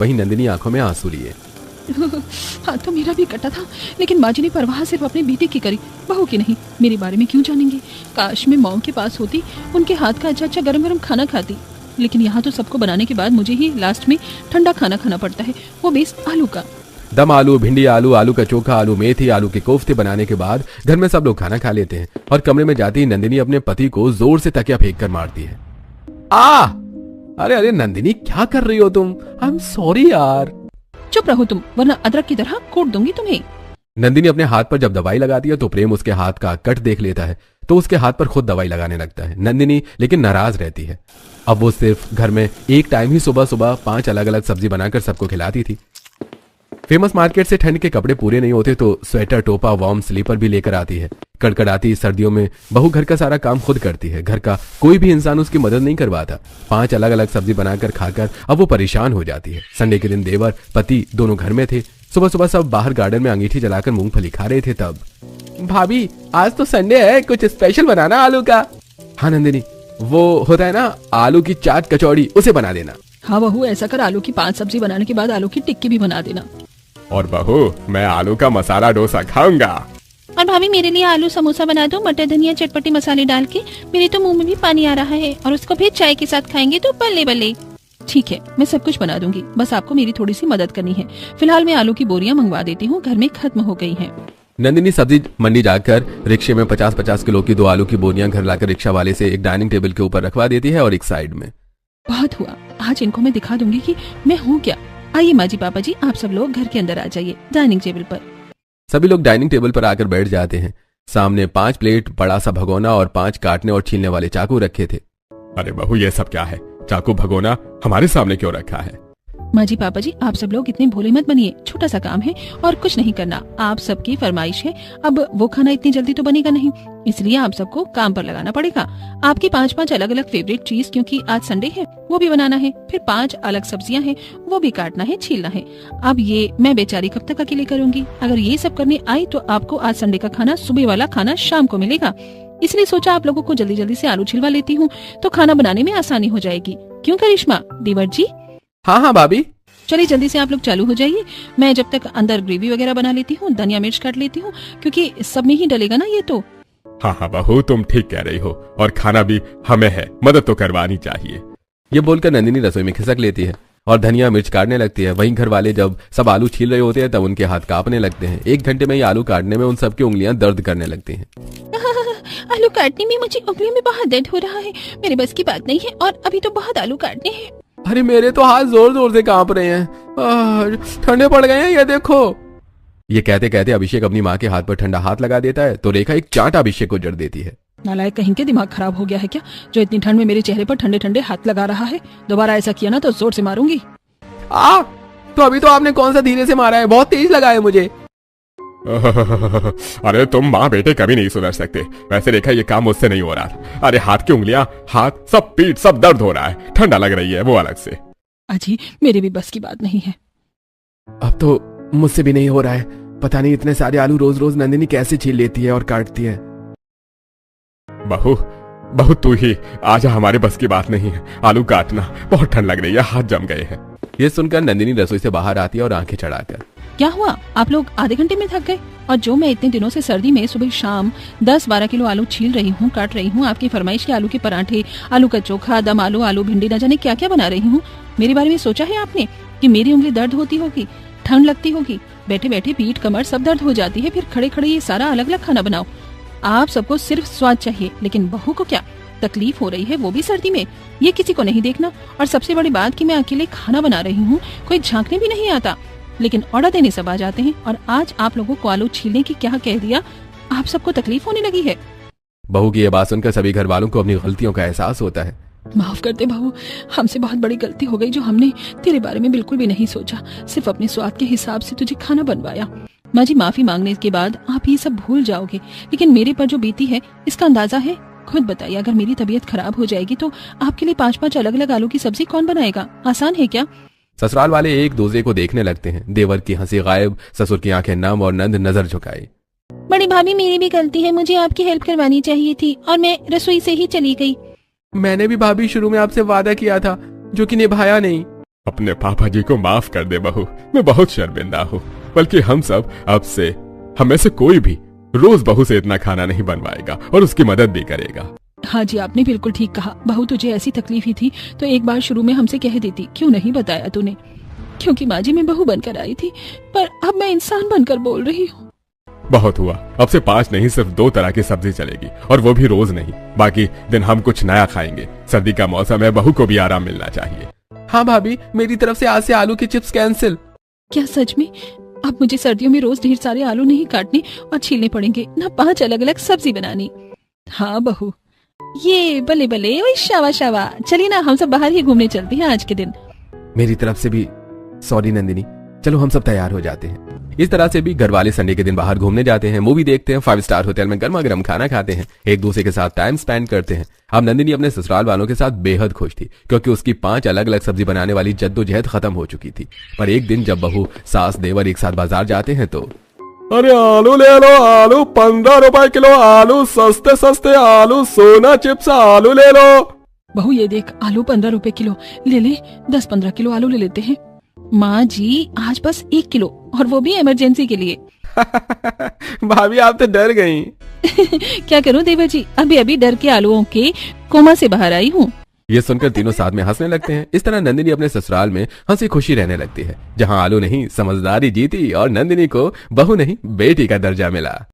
वहीं नंदिनी आंखों में आंसू लिए। हाथ तो मेरा भी कटा था, लेकिन माँ जी ने परवाह सिर्फ अपने बेटे की करी, बहू की नहीं। मेरे बारे में क्यों जानेंगे? काश मैं मॉम के पास होती, उनके हाथ का अच्छा अच्छा गरम गरम खाना खाती। लेकिन यहाँ तो सबको बनाने के बाद मुझे ही लास्ट में ठंडा खाना खाना पड़ता है, वो बेस आलू का। दम आलू, भिंडी आलू, आलू का चोखा, आलू मेथी, आलू के कोफ्ते बनाने के बाद घर में सब लोग खाना खा लेते हैं और कमरे में जाती नंदिनी अपने पति को जोर से तकिया फेंक कर मारती है। अरे अरे नंदिनी, क्या कर रही हो तुम? आई एम सॉरी यार। चुप रहो तुम, वरना अदरक की तरह कूट दूंगी तुम्हें। नंदिनी अपने हाथ पर जब दवाई लगाती है तो प्रेम उसके हाथ का कट देख लेता है तो उसके हाथ पर खुद दवाई लगाने लगता है। नंदिनी लेकिन नाराज रहती है। अब वो सिर्फ घर में एक टाइम ही सुबह सुबह 5 अलग अलग सब्जी बनाकर सबको खिलाती थी। फेमस मार्केट से ठंड के कपड़े पूरे नहीं होते तो स्वेटर, टोपा, वार्म स्लीपर भी लेकर आती है। कड़कड़ाती सर्दियों में बहू घर का सारा काम खुद करती है। घर का कोई भी इंसान उसकी मदद नहीं करवाता। 5 अलग अलग सब्जी बनाकर खाकर अब वो परेशान हो जाती है। संडे के दिन देवर पति दोनों घर में थे। सुबह सुबह सब बाहर गार्डन में अंगीठी जलाकर मूंगफली खा रहे थे। तब भाभी, आज तो संडे है, कुछ स्पेशल बनाना आलू का। हाँ नंदिनी, वो होता है ना आलू की चाट कचौड़ी, उसे बना देना। हाँ बहू, ऐसा कर, आलू की 5 सब्जी बनाने के बाद आलू की टिक्की भी बना देना। और बहू, मैं आलू का मसाला डोसा खाऊंगा। और भाभी, मेरे लिए आलू समोसा बना दो, मटर धनिया चटपटी मसाले डाल के। मेरे तो मुंह में भी पानी आ रहा है, और उसको भी चाय के साथ खाएंगे तो बल्ले बल्ले। ठीक है, मैं सब कुछ बना दूंगी, बस आपको मेरी थोड़ी सी मदद करनी है। फिलहाल मैं आलू की बोरियां मंगवा देती हूँ, घर में खत्म हो गई हैं। नंदिनी सब्जी मंडी जाकर रिक्शे में 50-50 किलो की 2 आलू की बोरियां घर लाकर रिक्शा वाले से एक डाइनिंग टेबल के ऊपर रखवा देती है और एक साइड में। बहुत हुआ, आज इनको मैं दिखा दूंगी कि मैं हूँ क्या। आइए माँ जी, पापा जी, आप सब लोग घर के अंदर आ जाइए डाइनिंग टेबल पर। सभी लोग डाइनिंग टेबल पर आकर बैठ जाते हैं। सामने 5 प्लेट, बड़ा सा भगोना और 5 काटने और छीलने वाले चाकू रखे थे। अरे बहू, ये सब क्या है? चाकू भगोना हमारे सामने क्यों रखा है? माँ जी, पापा जी, आप सब लोग इतने भोले मत बनिए। छोटा सा काम है और कुछ नहीं करना, आप सबकी फरमाइश है। अब वो खाना इतनी जल्दी तो बनेगा नहीं, इसलिए आप सबको काम पर लगाना पड़ेगा। आपकी 5-5 अलग अलग फेवरेट चीज, क्योंकि आज संडे है, वो भी बनाना है। फिर 5 अलग सब्जियां हैं, वो भी काटना है, छीलना है। अब ये मैं बेचारी कब तक अकेले करूंगी? अगर ये सब करने आई तो आपको आज संडे का खाना, सुबह वाला खाना शाम को मिलेगा। इसलिए सोचा आप लोगों को जल्दी जल्दी से आलू छिलवा लेती हूँ, तो खाना बनाने में आसानी हो जाएगी। क्यों करिश्मा, देवर जी? हाँ भाभी। चलिए जल्दी से आप लोग चालू हो जाइए। मैं जब तक अंदर ग्रेवी वगैरह बना लेती हूँ, धनिया मिर्च काट लेती हूँ, क्योंकि सब में ही डलेगा ना ये तो। हाँ बहू, तुम ठीक कह रही हो, और खाना भी हमें है, मदद तो करवानी चाहिए। ये बोलकर नंदिनी रसोई में खिसक लेती है और धनिया मिर्च काटने लगती है। वहीं घर वाले जब सब आलू छील रहे होते हैं तब उनके हाथ कांपने लगते हैं। 1 घंटे में ही आलू काटने में उन सबकी उंगलियां दर्द करने लगती हैं। आलू काटने में मुझे उंगलियों में बहुत दर्द हो रहा है, मेरे बस की बात नहीं है, और अभी तो बहुत आलू काटने हैं। अरे मेरे तो हाथ जोर जोर से कांप रहे हैं, ठंडे पड़ गए हैं, ये देखो। ये कहते कहते अभिषेक अपनी माँ के हाथ पर ठंडा हाथ लगा देता है तो रेखा एक चांट अभिषेक को जड़ देती है। नालायक कहीं के, दिमाग खराब हो गया है क्या, जो इतनी ठंड में मेरे चेहरे पर ठंडे ठंडे हाथ लगा रहा है? दोबारा ऐसा किया ना तो जोर से मारूंगी। तो अभी तो आपने कौन सा धीरे से मारा है, बहुत तेज लगा है मुझे। अरे तुम माँ बेटे कभी नहीं सुधर सकते। वैसे रेखा, ये काम मुझसे नहीं हो रहा। अरे हाथ की उंगलियां, हाथ, सब पीठ, सब दर्द हो रहा है, ठंडा लग रही है वो अलग से। अजी, मेरे भी बस की बात नहीं है। अब तो मुझसे भी नहीं हो रहा है। पता नहीं इतने सारे आलू रोज रोज नंदिनी कैसे छील लेती है और काटती है। बहू तू ही आजा, हमारे बस की बात नहीं है आलू काटना, बहुत ठंड लग रही है, हाथ जम गए हैं। ये सुनकर नंदिनी रसोई से बाहर आती है और आंखें चढ़ाकर, क्या हुआ, आप लोग आधे घंटे में थक गए? और जो मैं इतने दिनों से सर्दी में सुबह शाम 10-12 किलो आलू छील रही हूँ, काट रही हूँ, आपकी फरमाइश के आलू के पराठे, आलू का चोखा, दम आलू, आलू भिंडी, न जाने क्या क्या बना रही हूँ। मेरे बारे में सोचा है आपने कि मेरी उंगली दर्द होती होगी, ठंड लगती होगी, बैठे बैठे पीठ कमर सब दर्द हो जाती है, फिर खड़े खड़े ये सारा अलग अलग खाना बनाओ। आप सबको सिर्फ स्वाद चाहिए, लेकिन बहू को क्या तकलीफ हो रही है, वो भी सर्दी में, ये किसी को नहीं देखना। और सबसे बड़ी बात कि मैं अकेले खाना बना रही हूँ, कोई झांकने भी नहीं आता, लेकिन ऑर्डर देने सब आ जाते हैं। और आज आप लोगों को आलू छीलने की क्या कह दिया, आप सबको तकलीफ होने लगी है। बहू की ये बात सुनकर सभी घर वालों को अपनी गलतियों का एहसास होता है। माफ कर दे बहू, हमसे बहुत बड़ी गलती हो गई जो हमने तेरे बारे में बिल्कुल भी नहीं सोचा, सिर्फ अपने स्वाद के हिसाब से तुझे खाना बनवाया। माँ जी, माफी मांगने के बाद आप ये सब भूल जाओगे, लेकिन मेरे पर जो बीती है इसका अंदाजा है? खुद बताइए, अगर मेरी तबीयत खराब हो जाएगी तो आपके लिए 5-5 अलग अलग आलू की सब्जी कौन बनाएगा? आसान है क्या? ससुराल वाले एक दूसरे को देखने लगते हैं। देवर की हंसी गायब, ससुर की आंखें नम और नंद नजर झुकाए। बड़ी भाभी, मेरी भी गलती है, मुझे आपकी हेल्प करवानी चाहिए थी और मैं रसोई से ही चली गई। मैंने भी भाभी शुरू में आपसे वादा किया था जो कि निभाया नहीं। अपने पापा जी को माफ कर दे बहू, मैं बहुत शर्मिंदा हूँ। बल्कि हम सब अब से, हम में से कोई भी रोज बहू से इतना खाना नहीं बनवाएगा और उसकी मदद भी करेगा। हाँ जी, आपने बिल्कुल ठीक कहा। बहू तुझे ऐसी तकलीफ ही थी तो एक बार शुरू में हमसे कह देती, क्यों नहीं बताया तूने? क्योंकि माँ जी मैं बहू बनकर आई थी, पर अब मैं इंसान बनकर बोल रही हूँ। बहुत हुआ, अब से 5 नहीं सिर्फ 2 तरह की सब्जी चलेगी, और वो भी रोज नहीं। बाकी दिन हम कुछ नया खाएंगे। सर्दी का मौसम है, बहू को भी आराम मिलना चाहिए। हाँ भाभी, मेरी तरफ से आज से आलू की चिप्स कैंसिल। क्या सच में? अब मुझे सर्दियों में रोज ढेर सारे आलू नहीं काटने और छीलने पड़ेंगे, ना 5 अलग अलग सब्जी बनानी। हाँ बहू, ये बले बले, ओए शावा शावा। चलिए ना, हम सब बाहर ही घूमने चलते हैं आज के दिन। मेरी तरफ से भी सॉरी नंदिनी, चलो हम सब तैयार हो जाते हैं। इस तरह से भी घर वाले संडे के दिन बाहर घूमने जाते हैं, मूवी देखते हैं, 5 स्टार होटल में गर्मा गर्म खाना खाते हैं, एक दूसरे के साथ टाइम स्पेंड करते हैं। अब नंदिनी अपने ससुराल वालों के साथ बेहद खुश थी, क्योंकि उसकी 5 अलग अलग सब्जी बनाने वाली जद्दोजहद खत्म हो चुकी थी। पर एक दिन जब बहू, सास, देवर एक साथ बाजार जाते हैं तो, अरे आलू ले लो, आलू 15 रुपए किलो, आलू सस्ते सस्ते, आलू सोना चिप्स, आलू ले लो। बहू ये देख, आलू 15 रुपए किलो, ले ले 10-15 किलो आलू ले लेते हैं। माँ जी आज बस 1 किलो, और वो भी इमरजेंसी के लिए। भाभी आप तो डर गई। क्या करूं देवर जी, अभी अभी डर के आलूओं के कोमा से बाहर आई हूँ। ये सुनकर तीनों साथ में हंसने लगते हैं। इस तरह नंदिनी अपने ससुराल में हंसी खुशी रहने लगती है, जहाँ आलू नहीं समझदारी जीती और नंदिनी को बहू नहीं बेटी का दर्जा मिला।